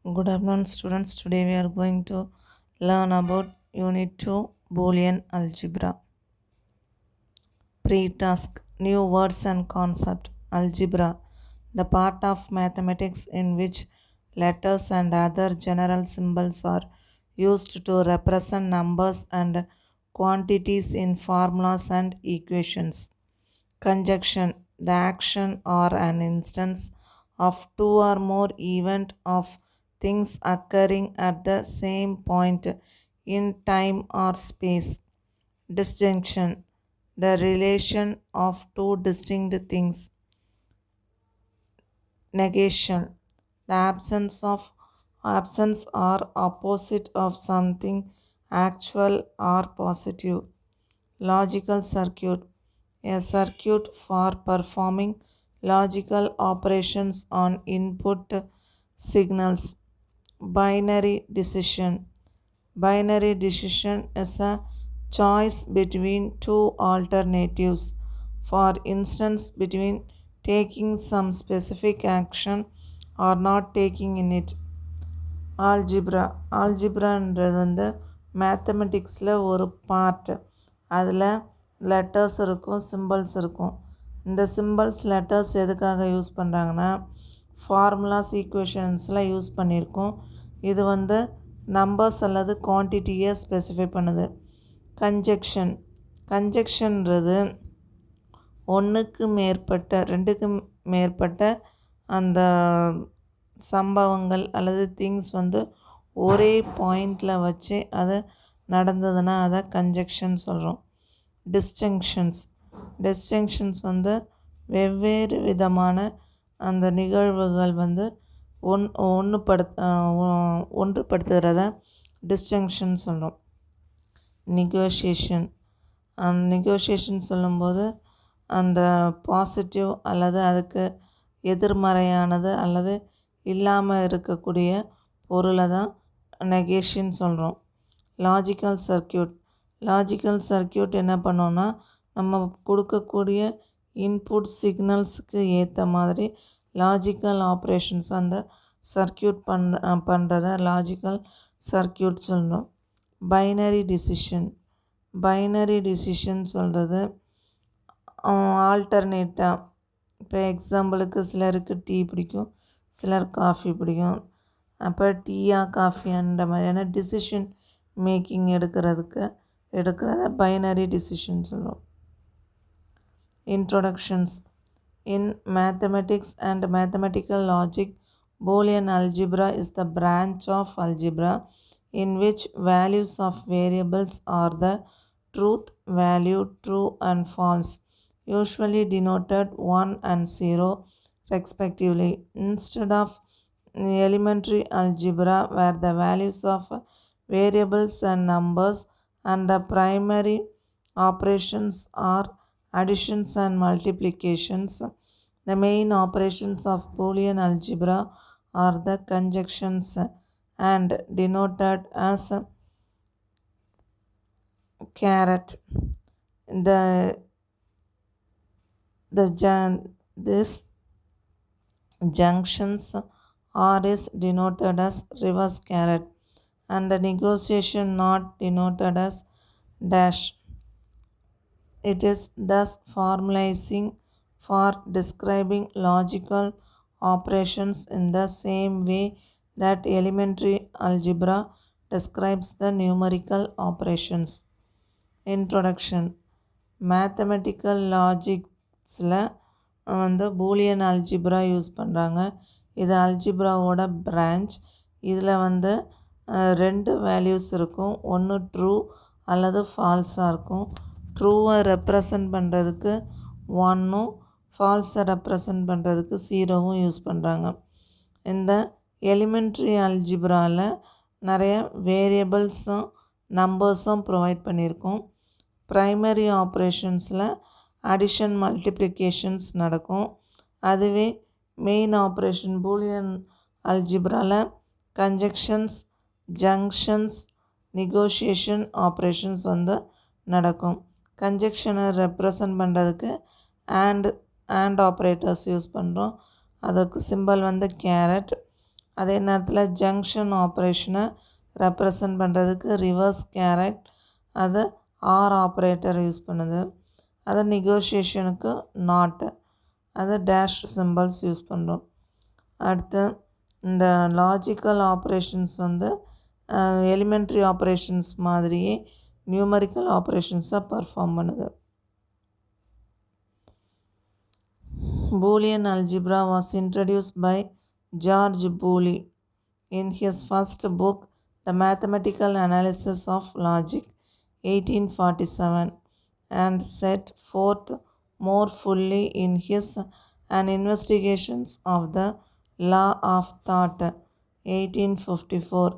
Good afternoon, students. Today we are going to learn about Unit 2 Boolean Algebra. Pre-task New words and concept. Algebra, the part of mathematics in which letters and other general symbols are used to represent numbers and quantities in formulas and equations. Conjunction, the action or an instance of two or more event of things occurring at the same point in time or space. Disjunction, the relation of two distinct things. Negation, the absence or opposite of something actual or positive. Logical circuit, a circuit for performing logical operations on input signals. Binary decision. Binary decision is a choice between two alternatives, for instance, between taking some specific action or not taking in it. ஆல்ஜிப்ரான்றது மேத்தமெட்டிக்ஸில் ஒரு part. அதில் letters இருக்கும், symbols இருக்கும். இந்த symbols letters எதுக்காக use பண்ணுறாங்கன்னா formulas ஈக்குவேஷன்ஸில் use பண்ணியிருக்கோம். இது numbers அல்லது குவான்டிட்டியை ஸ்பெசிஃபை பண்ணுது. கன்ஜெக்ஷன்றது ஒன்றுக்கு மேற்பட்ட ரெண்டுக்கு மேற்பட்ட அந்த சம்பவங்கள் அல்லது திங்ஸ் ஒரே பாயிண்டில் வச்சு அது நடந்ததுன்னா அதை கன்ஜெக்ஷன் சொல்கிறோம். டிஸ்டங்ஷன்ஸ் வெவ்வேறு விதமான அந்த நிகழ்வுகள் ஒன்றுபடுத்துகிறத டிஸ்டங்ஷன் சொல்கிறோம். நெகோஷியேஷன் சொல்லும்போது அந்த பாசிட்டிவ் அல்லது அதுக்கு எதிர்மறையானது அல்லது இல்லாமல் இருக்கக்கூடிய பொருளை தான் நெகேஷன் சொல்கிறோம். லாஜிக்கல் சர்க்கியூட் என்ன பண்ணோன்னா நம்ம கொடுக்கக்கூடிய இன்புட் சிக்னல்ஸுக்கு ஏற்ற மாதிரி லாஜிக்கல் ஆப்ரேஷன்ஸ் அந்த சர்க்கியூட் பண்ணுறத லாஜிக்கல் சர்க்கியூட் சொல்கிறோம். பைனரி டிசிஷன் சொல்கிறது ஆல்டர்னேட்டாக. இப்போ எக்ஸாம்பிளுக்கு சிலருக்கு டீ பிடிக்கும், சிலர் காஃபி பிடிக்கும். அப்போ டீயா காஃபியான்ற மாதிரியான டிசிஷன் மேக்கிங் எடுக்கிறத பைனரி டிசிஷன் சொல்கிறோம். Introductions. In mathematics and mathematical logic, Boolean algebra is the branch of algebra in which values of variables are the truth value, true and false, usually denoted 1 and 0 respectively, instead of elementary algebra where the values of variables and numbers and the primary operations are additions and multiplications. The main operations of Boolean algebra are the conjunctions and denoted as caret. This junctions are is denoted as reverse caret and the negotiation not denoted as dash. It is thus formalizing for describing logical operations in the same way that elementary algebra describes the numerical operations. Introduction. Mathematical லாஜிக்ஸில் Boolean algebra use பண்ணுறாங்க. இது அல்ஜிப்ராவோட branch. இதில் ரெண்டு values இருக்கும். ஒன்று true அல்லது ஃபால்ஸாக இருக்கும். ட்ரூவை represent பண்ணுறதுக்கு 1ம் ஃபால்ஸை ரெப்ரசன்ட் பண்ணுறதுக்கு 0வும் யூஸ் பண்ணுறாங்க. இந்த எலிமெண்ட்ரி அல்ஜிப்ராவில் நிறைய வேரியபிள்ஸும் நம்பர்ஸும் ப்ரொவைட் பண்ணியிருக்கோம். ப்ரைமரி ஆப்ரேஷன்ஸில் அடிஷன் மல்டிப்ளிகேஷன்ஸ் நடக்கும். அதுவே மெயின் ஆப்ரேஷன் பூலியன் அல்ஜிப்ராவில் கன்ஜெக்ஷன்ஸ், ஜங்ஷன்ஸ், நெகோஷியேஷன் ஆப்ரேஷன்ஸ் நடக்கும். கன்ஜெக்ஷனை ரெப்ரசன்ட் பண்ணுறதுக்கு அண்ட் ஆப்ரேட்டர்ஸ் யூஸ் பண்ணுறோம். அதுக்கு சிம்பல் கேரட். அதே நேரத்தில் ஜங்ஷன் ஆப்ரேஷனை ரெப்ரசன்ட் பண்ணுறதுக்கு ரிவர்ஸ் கேரட் அதை ஆர் ஆப்ரேட்டர் யூஸ் பண்ணுது. அதை நெகோஷியேஷனுக்கு நாட் அதை டேஷ் சிம்பிள்ஸ் யூஸ் பண்ணுறோம். அடுத்து இந்த லாஜிக்கல் ஆப்ரேஷன்ஸ் வந்து எலிமெண்ட்ரி ஆப்ரேஷன்ஸ் மாதிரியே நியூமரிக்கல் ஆப்ரேஷன்ஸாக பர்ஃபார்ம் பண்ணுது. Boolean algebra was introduced by George Boole in his first book, The Mathematical Analysis of Logic, 1847, and set forth more fully in his An Investigations of the Law of Thought, 1854.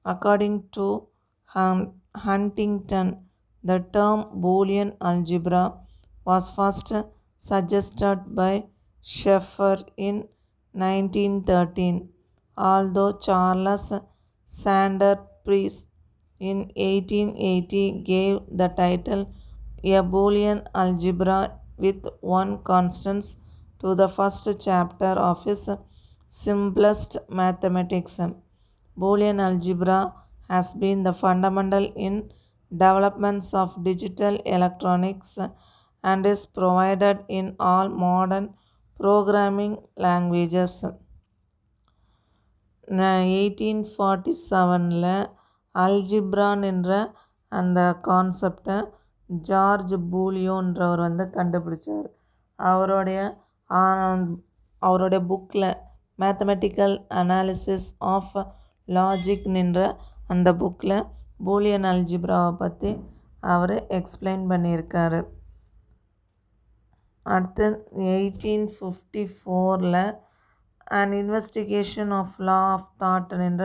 According to Huntington, the term Boolean algebra was first suggested by Schaeffer in 1913, although Charles Sanders Peirce in 1880 gave the title A Boolean Algebra with one constant to the first chapter of his Simplest Mathematics. Boolean algebra has been the fundamental in developments of digital electronics and is provided in all modern programming languages. 1847 அல்ஜிப்ரான்ற அந்த கான்செப்டை George பூலியோன்றவர் வந்து கண்டுபிடிச்சார். அவருடைய புக்கில் mathematical analysis of லாஜிக்ன்ற அந்த புக்கில் Boolean அல்ஜிப்ராவை பற்றி அவர் explain பண்ணியிருக்காரு. அடுத்து 1854 An Investigation of Law of Thought என்ற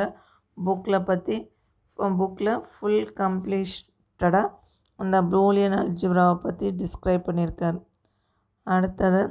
புக்கில் ஃபுல் கம்ப்ளீட்டடாக அந்த பூலியன் அல்ஜிப்ராவை பற்றி டிஸ்கிரைப் பண்ணியிருக்கார். அடுத்தது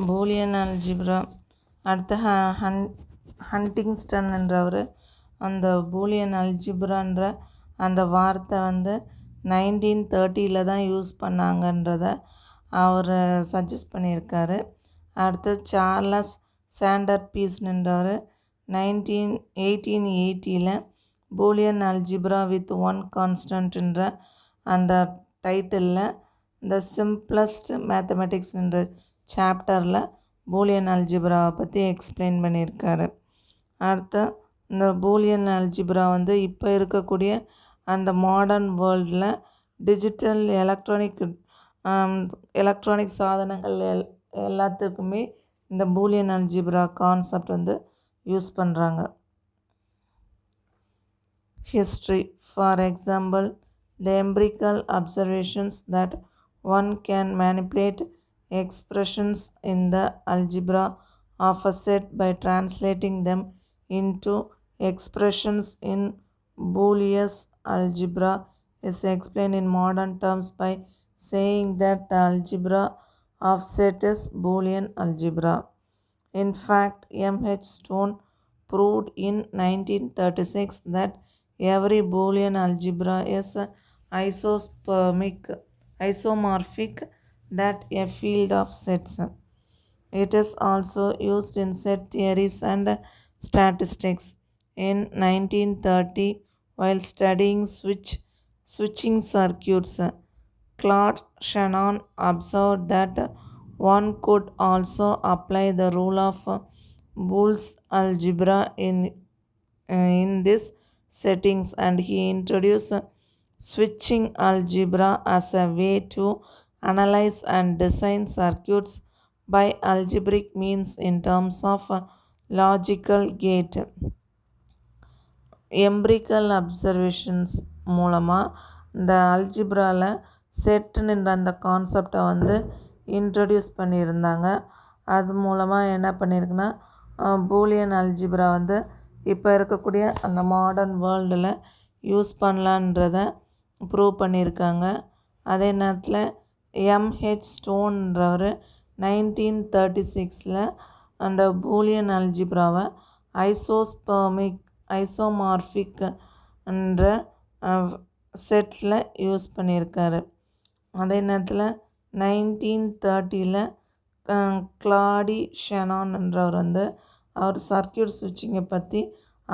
பூலியன் அல்ஜிப்ரா அடுத்து ஹண்டிங்ஸ்டன் என்றவர் அந்த பூலியன் அல்ஜிப்ரான்ற அந்த வார்த்தை வந்து 1930 தான் யூஸ் பண்ணாங்கன்றத அவர் சஜஸ்ட் பண்ணியிருக்காரு. அடுத்து சார்லஸ் சாண்டர் பீஸ்ன்றவர் 1880 பூலியன் அல்ஜிப்ரா வித் ஒன் கான்ஸ்டன்ட்ன்ற அந்த டைட்டிலில் இந்த சிம்பிளஸ்ட் மேத்தமெட்டிக்ஸ்ன்ற சாப்டரில் பூலியன் அல்ஜிப்ராவை பற்றி எக்ஸ்பிளைன் பண்ணியிருக்காரு. அடுத்து இந்த பூலியன் அல்ஜிப்ரா வந்து இப்போ இருக்கக்கூடிய அந்த மாடர்ன் வேர்ல்டில் டிஜிட்டல் எலக்ட்ரானிக் சாதனங்கள் எல்லாத்துக்குமே இந்த பூலியன் அல்ஜிப்ரா கான்செப்ட் வந்து யூஸ் பண்ணுறாங்க. History. For example, the empirical observations that one can manipulate expressions in the algebra of a set by translating them into expressions in Boolean algebra is explained in modern terms by saying that the algebra of set is Boolean algebra. In fact, M.H. Stone proved in 1936 that every Boolean algebra is isomorphic that a field of sets. It is also used in set theories and statistics. In 1930, while studying switching circuits, Claude Shannon observed that one could also apply the rule of Boole's algebra in these settings, and he introduced switching algebra as a way to analyze and design circuits by algebraic means in terms of logical gate. Empirical observations மூலமாக இந்த அல்ஜிப்ராவில் செட்டுன்ற அந்த கான்செப்டை வந்து introduce பண்ணியிருந்தாங்க. அது மூலமாக என்ன பண்ணியிருக்குன்னா Boolean algebra வந்து இப்போ இருக்கக்கூடிய அந்த மாடர்ன் வேர்ல்டில் யூஸ் பண்ணலான்றத ப்ரூவ் பண்ணியிருக்காங்க. அதே நேரத்தில் எம்ஹெச் ஸ்டோன்றவர் 1936 அந்த பூலியன் அல்ஜிப்ராவை ஐசோமார்பிக் என்ற செட்டில் யூஸ் பண்ணியிருக்காரு. அதே நேரத்தில் 1930 கிளாடி ஷெனான்ன்றவர் வந்து அவர் சர்க்கியூட் ஸ்விட்சிங்கை பற்றி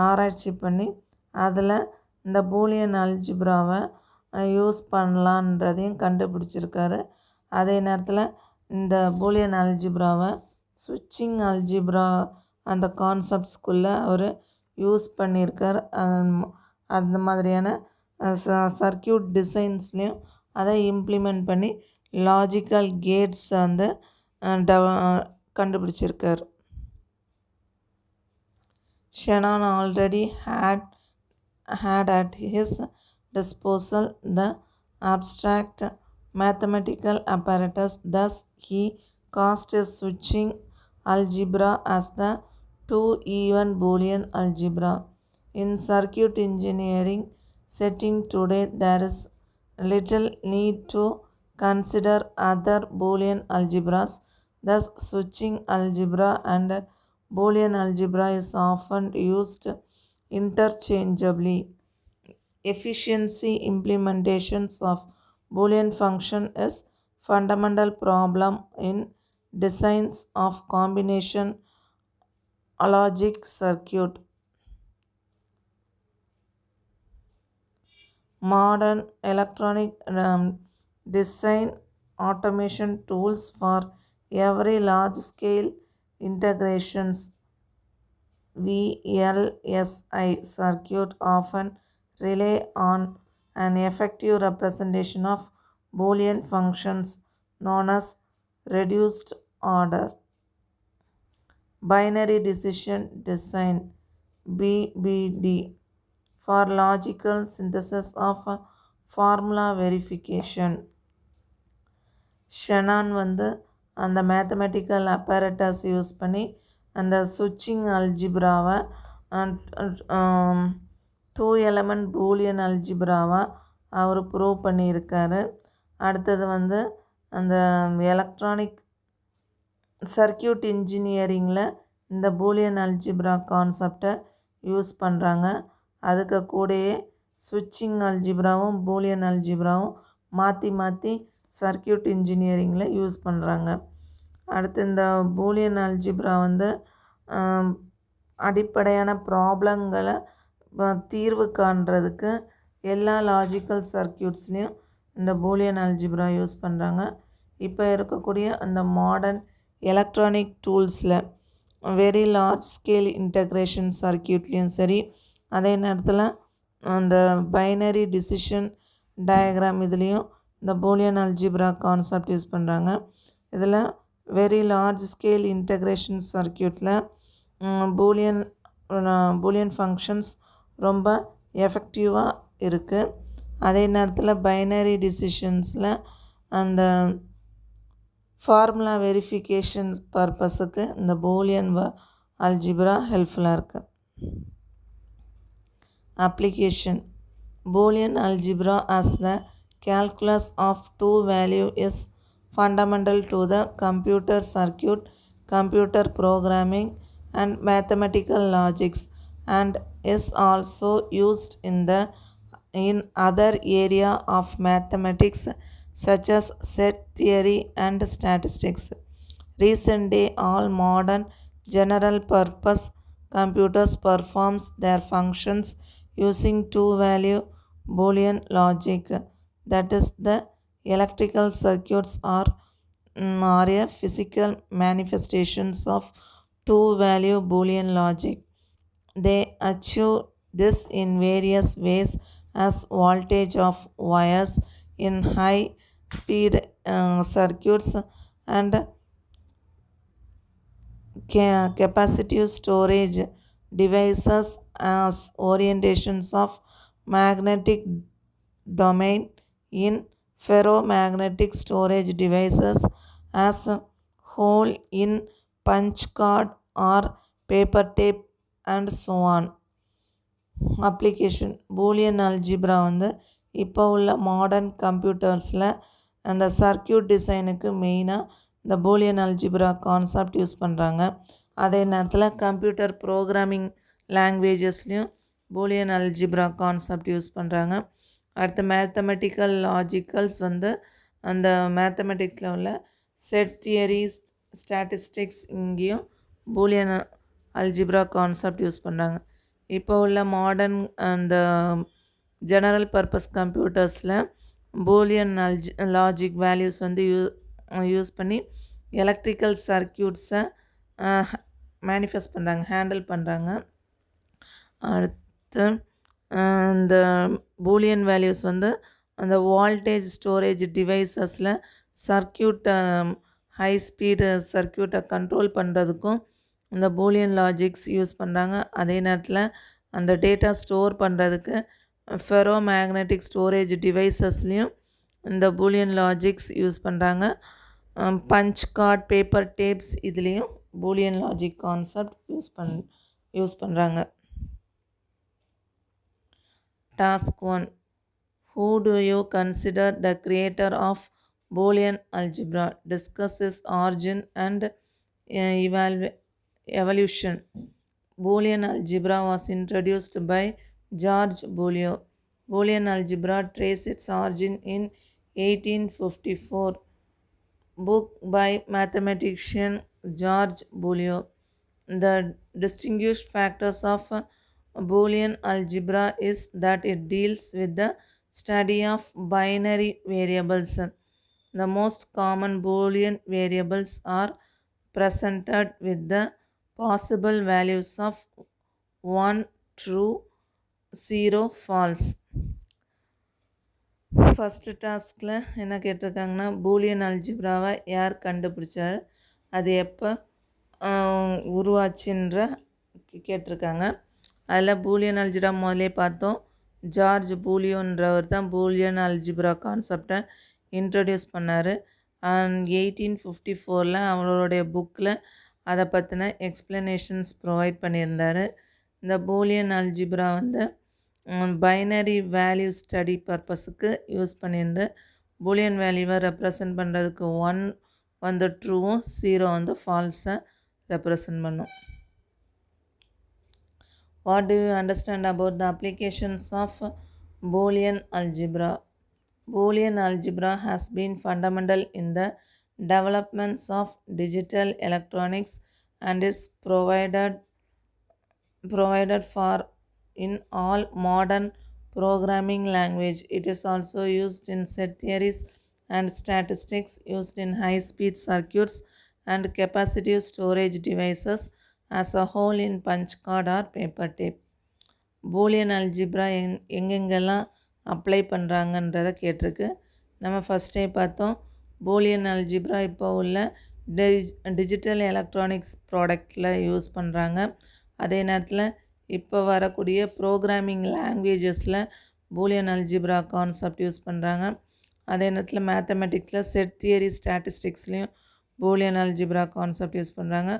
ஆராய்ச்சி பண்ணி அதில் இந்த பூலியன் அல்ஜிப்ராவை யூஸ் பண்ணலான்றதையும் கண்டுபிடிச்சிருக்காரு. அதே நேரத்தில் இந்த பூலியன் அல்ஜிப்ராவை ஸ்விட்சிங் அல்ஜிப்ரா அந்த கான்செப்ட்ஸ்குள்ளே அவர் யூஸ் பண்ணியிருக்கார். அந்த மாதிரியான சர்க்கியூட் டிசைன்ஸ்லேயும் அதை இம்ப்ளிமெண்ட் பண்ணி லாஜிக்கல் கேட்ஸ் வந்து கண்டுபிடிச்சிருக்கார். Shannon already had at his disposal the abstract mathematical apparatus. Thus, he cast his switching algebra as the two-even Boolean algebra. In circuit engineering setting today, there is little need to consider other Boolean algebras. Thus, switching algebra and Boolean algebra is often used interchangeably. Efficiency implementations of Boolean function is fundamental problem in designs of combination logic circuit. Modern electronic design automation tools for every large-scale integrations VLSI circuit often rely on an effective representation of Boolean functions known as reduced order. Binary decision design BBD for logical synthesis of formula verification. Shannon வந்து அந்த mathematical apparatus use பண்ணி அந்த ஸ்விட்சிங் அல்ஜிப்ராவை 2 element Boolean அல்ஜிப்ராவை அவர் prove பண்ணியிருக்காரு. அடுத்தது வந்து அந்த electronic circuit இன்ஜினியரிங்கில் இந்த பூலியன் அல்ஜிப்ரா கான்செப்டை யூஸ் பண்ணுறாங்க. அதுக்கு கூடயே ஸ்விட்சிங் அல்ஜிப்ராவும் பூலியன் அல்ஜிப்ராவும் மாற்றி மாற்றி சர்க்கியூட் இன்ஜினியரிங்கில் யூஸ் பண்ணுறாங்க. அடுத்து இந்த பூலியன் அல்ஜிப்ரா வந்து அடிப்படையான ப்ராப்ளங்களை தீர்வு காண்றதுக்கு எல்லா லாஜிக்கல் சர்க்கியூட்ஸ்லேயும் இந்த பூலியன் அல்ஜிப்ரா யூஸ் பண்ணுறாங்க. இப்போ இருக்கக்கூடிய அந்த மாடர்ன் எலக்ட்ரானிக் டூல்ஸில் வெரி லார்ஜ் ஸ்கேல் இன்டக்ரேஷன் சர்க்கியூட்லேயும் சரி, அதே நேரத்தில் அந்த பைனரி டிசிஷன் டயக்ராம் இதுலேயும் இந்த பூலியன் அல்ஜிப்ரா கான்செப்ட் யூஸ் பண்ணுறாங்க. இதில் வெரி லார்ஜ் ஸ்கேல் இன்டக்ரேஷன் சர்க்கியூட்டில் பூலியன் ஃபங்க்ஷன்ஸ் ரொம்ப எஃபெக்டிவாக இருக்குது. அதே நேரத்தில் பைனரி டிசிஷன்ஸில் அந்த ஃபார்முலா வெரிஃபிகேஷன்ஸ் பர்பஸுக்கு இந்த பூலியன் அல்ஜிப்ரா ஹெல்ப்ஃபுல்லாக இருக்குது. Application Boolean algebra as the calculus of two value is fundamental to the computer circuit, computer programming and mathematical logics, and is also used in other area of mathematics such as set theory and statistics. Recent day all modern general purpose computers performs their functions using two value Boolean logic, that is the electrical circuits are a physical manifestations of two value Boolean logic. They achieve this in various ways as voltage of wires in high speed circuits and capacitive storage devices as orientations of magnetic domain in ferromagnetic storage devices as a whole in punch card or paper tape and so on. Application Boolean algebra வந்து இப்போ உள்ள modern கம்ப்யூட்டர்ஸில் அந்த circuit டிசைனுக்கு மெயினாக இந்த Boolean algebra concept use பண்ணுறாங்க. அதே நேரத்தில் கம்ப்யூட்டர் ப்ரோக்ராமிங் லாங்குவேஜஸ்லேயும் பூலியன் அல்ஜிப்ரா கான்செப்ட் யூஸ் பண்ணுறாங்க. அடுத்து மேத்தமெட்டிக்கல் லாஜிக்கல்ஸ் வந்து அந்த மேத்தமெட்டிக்ஸில் உள்ள செட் தியரிஸ் ஸ்டாட்டிஸ்டிக்ஸ் இங்கேயும் பூலியன் அல்ஜிப்ரா கான்செப்ட் யூஸ் பண்ணுறாங்க. இப்போ உள்ள மாடர்ன் அந்த ஜெனரல் பர்பஸ் கம்ப்யூட்டர்ஸில் பூலியன் லாஜிக் வேல்யூஸ் வந்து யூஸ் பண்ணி எலக்ட்ரிக்கல் சர்க்யூட்ஸை மேனிஃபெஸ்ட் பண்ணுறாங்க, ஹேண்டில் பண்ணுறாங்க. அடுத்து இந்த பூலியன் வேல்யூஸ் வந்து அந்த வோல்டேஜ் ஸ்டோரேஜ் டிவைசஸில் சர்க்யூட்டை ஹை ஸ்பீடு சர்க்யூட்டை கண்ட்ரோல் பண்ணுறதுக்கும் இந்த பூலியன் லாஜிக்ஸ் யூஸ் பண்ணுறாங்க. அதே நேரத்தில் அந்த டேட்டா ஸ்டோர் பண்ணுறதுக்கு ஃபெரோ மேக்னெட்டிக் ஸ்டோரேஜ் டிவைசஸ்லேயும் இந்த பூலியன் லாஜிக்ஸ் யூஸ் பண்ணுறாங்க. பஞ்ச் கார்ட், பேப்பர் டேப்ஸ் இதுலேயும் பூலியன் லாஜிக் கான்செப்ட் யூஸ் பண்ணுறாங்க. Task 1. Who do you consider the creator of Boolean algebra? Discuss its origin and evolution. Boolean algebra was introduced by George Boole. Boolean algebra traces its origin in 1854 book by mathematician George Boole. The distinguished factors of Boolean algebra is that it deals with the study of binary variables. The most common Boolean variables are presented with the possible values of 1 true, 0 false. First டாஸ்கில் என்ன கேட்டிருக்காங்கன்னா, Boolean அல்ஜிப்ராவை யார் கண்டுபிடிச்சார், அது எப்போ உருவாச்சுன்ற கேட்டிருக்காங்க. அதில் Boolean algebra முதலே பார்த்தோம். ஜார்ஜ் பூலியோன்றவர் தான் பூலியன் அல்ஜிப்ரா கான்செப்டை இன்ட்ரடியூஸ் பண்ணார். 1854 அவருடைய புக்கில் அதை பற்றின எக்ஸ்ப்ளனேஷன்ஸ் ப்ரொவைட் பண்ணியிருந்தார். இந்த பூலியன் அல்ஜிப்ரா வந்து பைனரி வேல்யூ ஸ்டடி பர்பஸுக்கு யூஸ் பண்ணியிருந்து பூலியன் வேல்யூவை ரெப்ரசன்ட் பண்ணுறதுக்கு 1 வந்து ட்ரூவும் 0 வந்து ஃபால்ஸை ரெப்ரசன்ட் பண்ணும். What do you understand about the applications of Boolean algebra? Boolean algebra has been fundamental in the developments of digital electronics and is provided for in all modern programming language. It is also used in set theories and statistics, used in high-speed circuits and capacitive storage devices as a whole in punch card or paper tape. Boolean algebra எங்கெங்கெல்லாம் apply பண்ணுறாங்கன்றதை கேட்டிருக்கு. நம்ம ஃபஸ்ட்டே பார்த்தோம், Boolean algebra இப்போ உள்ள digital electronics ப்ராடக்டில் use பண்ணுறாங்க. அதே நேரத்தில் இப்போ வரக்கூடிய ப்ரோக்ராமிங் லாங்குவேஜஸில் பூலியன் அல்ஜிப்ரா கான்செப்ட் யூஸ் பண்ணுறாங்க. அதே நேரத்தில் மேத்தமெட்டிக்ஸில் செட் தியரி ஸ்டாட்டிஸ்டிக்ஸ்லேயும் பூலியன் அல்ஜிப்ரா கான்செப்ட் யூஸ் பண்ணுறாங்க.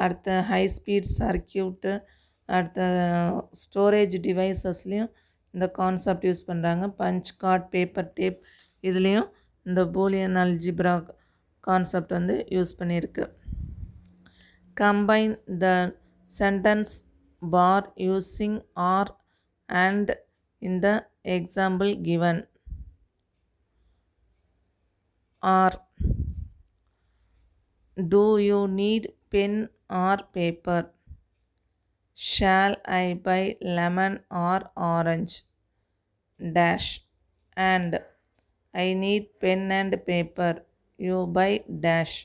அடுத்த ஹை ஸ்பீட் சர்க்யூட்டு, அடுத்த ஸ்டோரேஜ் டிவைசஸ்லேயும் இந்த கான்செப்ட் யூஸ் பண்ணுறாங்க. பஞ்ச் கார்ட், பேப்பர் டேப் இதுலேயும் இந்த பூலியன் அல்ஜிப்ரா கான்செப்ட் வந்து யூஸ் பண்ணியிருக்கு. Combine the sentence bar using or and in the example given. Or, do you need pen or paper? Shall I buy lemon or orange? Dash. And, I need pen and paper. You buy dash.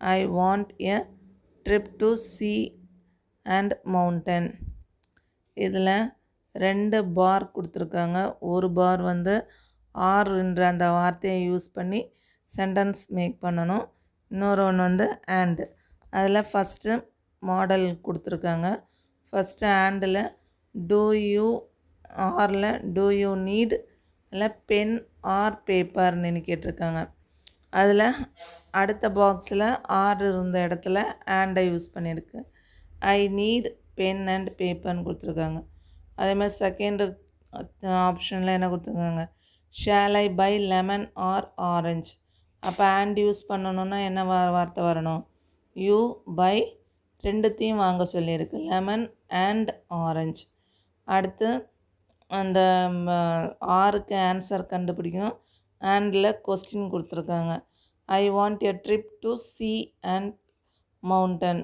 I want a trip to sea and mountain. இதில் 2 பார் கொடுத்துருக்காங்க. ஒரு பார் வந்து ஆர்ன்ற அந்த வார்த்தையை use பண்ணி sentence make பண்ணணும். இன்னொரு ஒன்று வந்து அண்ட். அதில் ஃபஸ்ட்டு மாடல் கொடுத்துருக்காங்க. ஃபஸ்ட்டு ஆண்டில் டூ யூ, ஆரில் டூ யூ நீட், இல்லை பென் ஆர் பேப்பர்னு கேட்டிருக்காங்க. அதில் அடுத்த பாக்ஸில் ஆர் இருந்த இடத்துல ஆண்டை யூஸ் பண்ணியிருக்கு. ஐ நீட் பென் அண்ட் பேப்பர்னு கொடுத்துருக்காங்க. அதே மாதிரி செகண்ட் ஆப்ஷனில் என்ன கொடுத்துருக்காங்க, shall I buy lemon or orange. அப்போ அண்ட் யூஸ் பண்ணணுன்னா என்ன வார்த்தை வரணும், யூ பை ரெண்டுத்தையும் வாங்க சொல்லியிருக்கு, லெமன் அண்ட் ஆரஞ்ச். அடுத்து அந்த ஆருக்கு ஆன்சர் கண்டுபிடிக்கணும். அண்டில் கொஸ்டின் கொடுத்துருக்காங்க, I want a trip to C and mountain.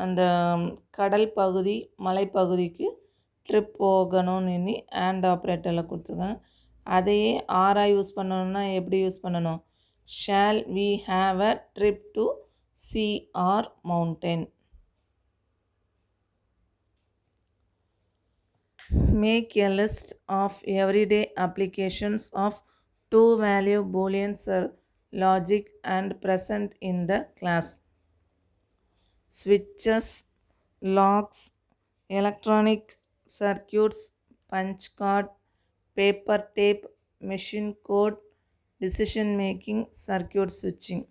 அந்த கடல் பகுதி மலைப்பகுதிக்கு ட்ரிப் போகணும்னு எண்ணி அண்ட் ஆப்ரேட்டரில் கொடுத்துருக்காங்க. அதையே ஆராக யூஸ் பண்ணணுன்னா எப்படி யூஸ் பண்ணணும், shall we have a trip to sea or mountain. Make a list of everyday applications of two-value Boolean logic and present in the class. Switches, locks, electronic circuits, punch card, paper tape, machine code, decision making, circuit switching.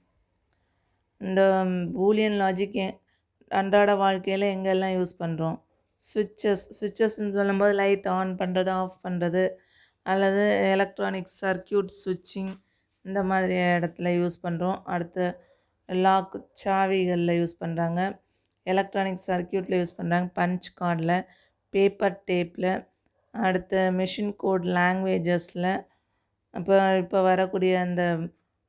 இந்த Boolean logic அன்றாட வாழ்க்கையில் எங்கெல்லாம் use பண்ணுறோம், சுவிட்சஸ்ன்னு சொல்லும்போது light on பண்ணுறது of பண்ணுறது, அல்லது electronic circuit ஸ்விட்சிங் இந்த மாதிரி இடத்துல யூஸ் பண்ணுறோம். அடுத்து லாக் சாவிகளில் யூஸ் பண்ணுறாங்க, எலக்ட்ரானிக் சர்க்கியூட்டில் யூஸ் பண்ணுறாங்க, பஞ்ச் கார்டில், பேப்பர் டேப்பில், அடுத்து மெஷின் கோட் லாங்குவேஜஸில், இப்போ வரக்கூடிய அந்த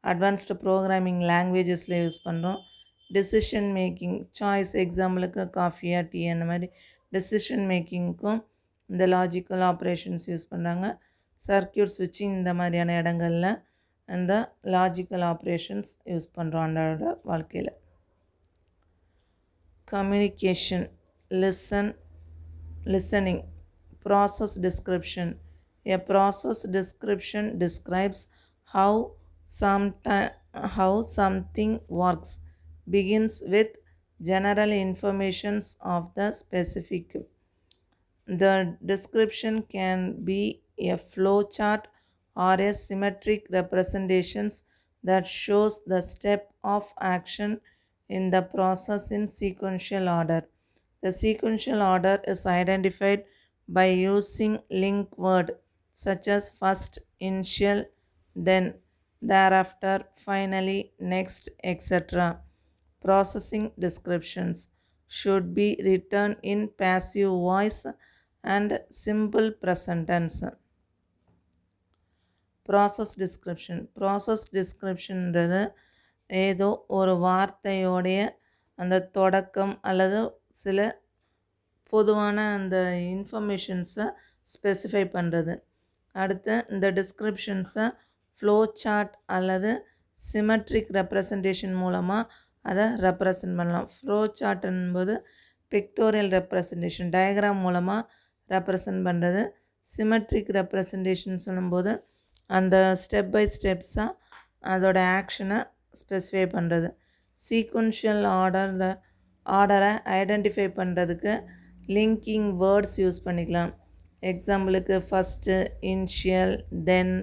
அட்வான்ஸ்டு ப்ரோக்ராமிங் லாங்குவேஜஸில் யூஸ் பண்ணுறோம். டெசிஷன் மேக்கிங் சாய்ஸ், எக்ஸாம்பிளுக்கு காஃபியா டீ அந்த மாதிரி டெசிஷன் மேக்கிங்க்கும் இந்த லாஜிக்கல் ஆப்ரேஷன்ஸ் யூஸ் பண்ணுறாங்க. சர்க்கியூட் ஸ்விட்சிங் இந்த மாதிரியான இடங்களில் இந்த லாஜிக்கல் ஆப்ரேஷன்ஸ் யூஸ் பண்ணுறோம் அன்றாட வாழ்க்கையில். Communication, listening, process description. A process description describes how something works, begins with general information of the specific. The description can be a flow chart or a symmetric representation that shows the step of action in the process in sequential order. The sequential order is identified by using link word such as first, initial, then, thereafter, finally, next, etc. Processing descriptions should be written in passive voice and simple present tense. Process டிஸ்கிரிப்ஷன்ன்றது ஏதோ ஒரு வார்த்தையோடைய அந்த தொடக்கம் அல்லது சில பொதுவான அந்த இன்ஃபர்மேஷன்ஸை specify பண்ணுறது. அடுத்து இந்த டிஸ்கிரிப்ஷன்ஸை ஃப்ளோ சார்ட் அல்லது சிமெட்ரிக் ரெப்ரசன்டேஷன் மூலமாக அதை ரெப்ரசன்ட் பண்ணலாம். ஃப்ளோ சார்ட் என்பது பிக்டோரியல் ரெப்ரசன்டேஷன் டயக்ராம் மூலமாக ரெப்ரசன்ட் பண்ணுறது. சிமெட்ரிக் ரெப்ரசன்டேஷன் சொல்லும்போது அந்த ஸ்டெப் பை ஸ்டெப்ஸாக அதோட ஆக்ஷனை ஸ்பெசிஃபை பண்ணுறது. சீக்வன்ஷியல் ஆர்டரை ஐடென்டிஃபை பண்ணுறதுக்கு லிங்கிங் வேர்ட்ஸ் யூஸ் பண்ணிக்கலாம். எக்ஸாம்பிளுக்கு ஃபஸ்ட்டு, இனிஷியல், தென்,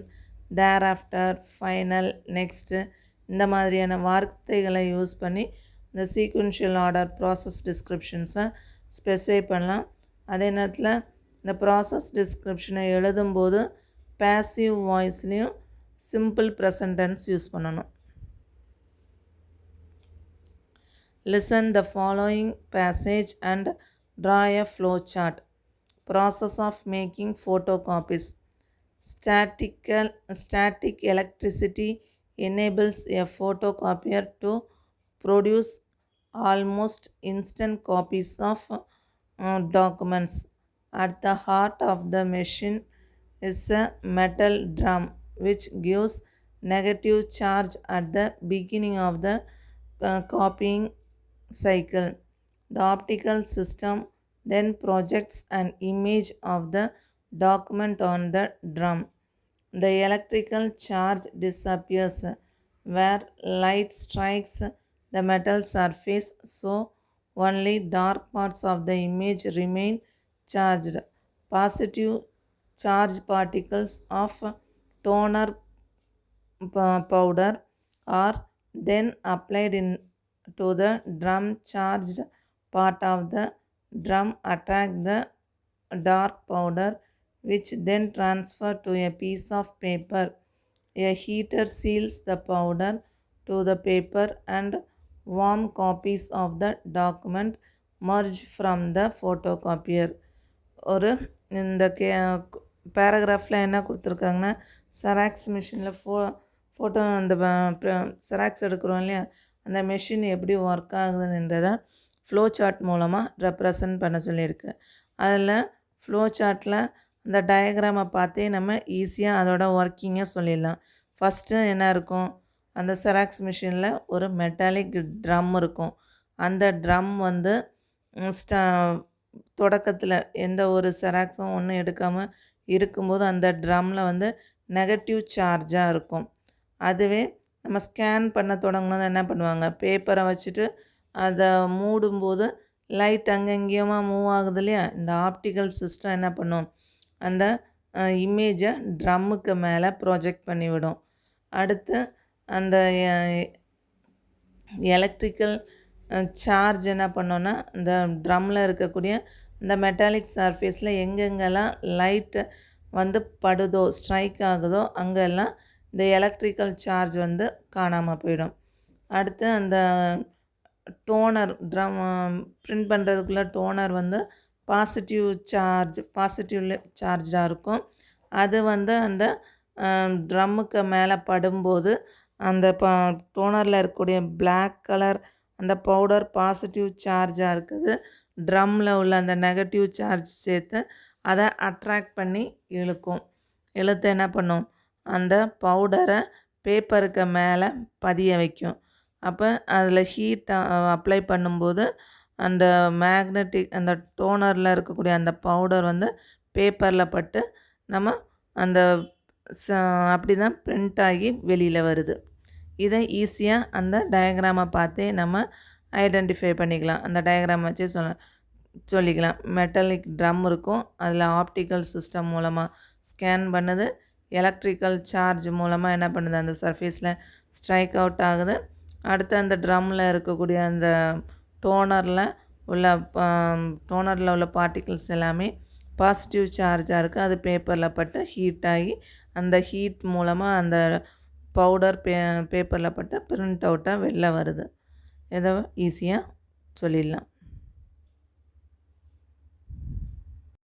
தேர்ஆஃப்டர், ஃபைனல், நெக்ஸ்ட்டு இந்த மாதிரியான வார்த்தைகளை யூஸ் பண்ணி இந்த சீக்வன்ஷியல் ஆர்டர் ப்ராசஸ் டிஸ்கிரிப்ஷன்ஸை ஸ்பெசிஃபை பண்ணலாம். அதே நேரத்தில் இந்த ப்ராசஸ் டிஸ்கிரிப்ஷனை எழுதும்போது passive வாய்ஸ்லேயும் simple present tense use பண்ணணும். Listen the following passage and draw a flow chart. Process of making photocopies. Static electricity enables a photocopier to produce almost instant copies of documents. At the heart of the machine is a metal drum which gives negative charge at the beginning of the copying cycle. The optical system then projects an image of the document on the drum. The electrical charge disappears where light strikes the metal surface, so only dark parts of the image remain charged. Positive charge particles of toner powder are then applied to the drum. Charged part of the drum attract the dark powder, which then transfer to a piece of paper. A heater seals the powder to the paper and warm copies of the document merge from the photocopier. ஒரு இந்த பேராகிராஃபில் என்ன கொடுத்துருக்காங்கன்னா, Xerox மிஷினில் photo அந்த Xerox எடுக்கிறோம் இல்லையா, அந்த machine எப்படி ஒர்க் ஆகுதுன்றதை ஃப்ளோ சார்ட் மூலமாக ரெப்ரசன்ட் பண்ண சொல்லியிருக்கு. அதில் ஃப்ளோ சார்ட்டில் அந்த டயக்ராமை பார்த்தே நம்ம ஈஸியாக அதோட ஒர்க்கிங்கை சொல்லிடலாம். ஃபஸ்ட்டு என்ன இருக்கும், அந்த செராக்ஸ் மிஷினில் ஒரு மெட்டாலிக் ட்ரம் இருக்கும். அந்த ட்ரம் வந்து தொடக்கத்தில் எந்த ஒரு செராக்ஸும் ஒன்றும் எடுக்காமல் இருக்கும்போது அந்த ட்ரம்மில் வந்து நெகட்டிவ் சார்ஜாக இருக்கும். அதுவே நம்ம ஸ்கேன் பண்ண தொடங்கினது என்ன பண்ணுவாங்க, பேப்பரை வச்சுட்டு அதை மூடும்போது லைட் அங்கங்கேயுமா மூவ் ஆகுது இல்லையா, இந்த ஆப்டிக்கல் சிஸ்டம் என்ன பண்ணும், அந்த இமேஜை ட்ரம்முக்கு மேலே ப்ரொஜெக்ட் பண்ணிவிடும். அடுத்து அந்த எலக்ட்ரிக்கல் சார்ஜ் என்ன பண்ணோன்னா, இந்த ட்ரம்மில் இருக்கக்கூடிய இந்த மெட்டாலிக் சர்ஃபேஸில் எங்கெங்கெல்லாம் லைட்டு வந்து படுதோ ஸ்ட்ரைக் ஆகுதோ அங்கெல்லாம் இந்த எலக்ட்ரிக்கல் சார்ஜ் வந்து காணாமல் போயிடும். அடுத்து அந்த டோனர் ட்ரம் பிரிண்ட் பண்ணுறதுக்குள்ளே டோனர் வந்து பாசிட்டிவ் சார்ஜாக இருக்கும். அது வந்து அந்த ட்ரம்முக்கு மேலே படும்போது அந்த டோனரில் இருக்கக்கூடிய பிளாக் கலர் அந்த பவுடர் பாசிட்டிவ் சார்ஜாக இருக்குது, ட்ரம்மில் உள்ள அந்த நெகட்டிவ் சார்ஜ் சேர்த்து அதை அட்ராக்ட் பண்ணி இழுக்கும். இழுத்து என்ன பண்ணும், அந்த பவுடரை பேப்பருக்கு மேலே பதிய வைக்கும். அப்போ அதில் ஹீட் அப்ளை பண்ணும்போது அந்த மேக்னெட்டிக் அந்த டோனரில் இருக்கக்கூடிய அந்த பவுடர் வந்து பேப்பரில் பட்டு நம்ம அந்த அப்படி தான் பிரிண்ட் ஆகி வெளியில் வருது. இதை ஈஸியாக அந்த டயக்ராமை பார்த்தே நம்ம ஐடென்டிஃபை பண்ணிக்கலாம். அந்த டயக்ராம் வச்சு சொல்லிக்கலாம். மெட்டாலிக் ட்ரம் இருக்கும், அதில் ஆப்டிக்கல் சிஸ்டம் மூலமாக ஸ்கேன் பண்ணுது, எலக்ட்ரிக்கல் சார்ஜ் மூலமாக என்ன பண்ணுது, அந்த சர்ஃபேஸில் ஸ்ட்ரைக் அவுட் ஆகுது. அடுத்து அந்த ட்ரம்மில் இருக்கக்கூடிய அந்த டோனரில் உள்ள பார்ட்டிகிள்ஸ் எல்லாமே பாசிட்டிவ் சார்ஜாக இருக்குது, அது பேப்பரில் பட்டு ஹீட் ஆகி அந்த ஹீட் மூலமாக அந்த பவுடர் பேப்பரில் பட்டு பிரிண்ட் அவுட்டாக வெளில வருது. இதை ஈஸியாக சொல்லிடலாம்.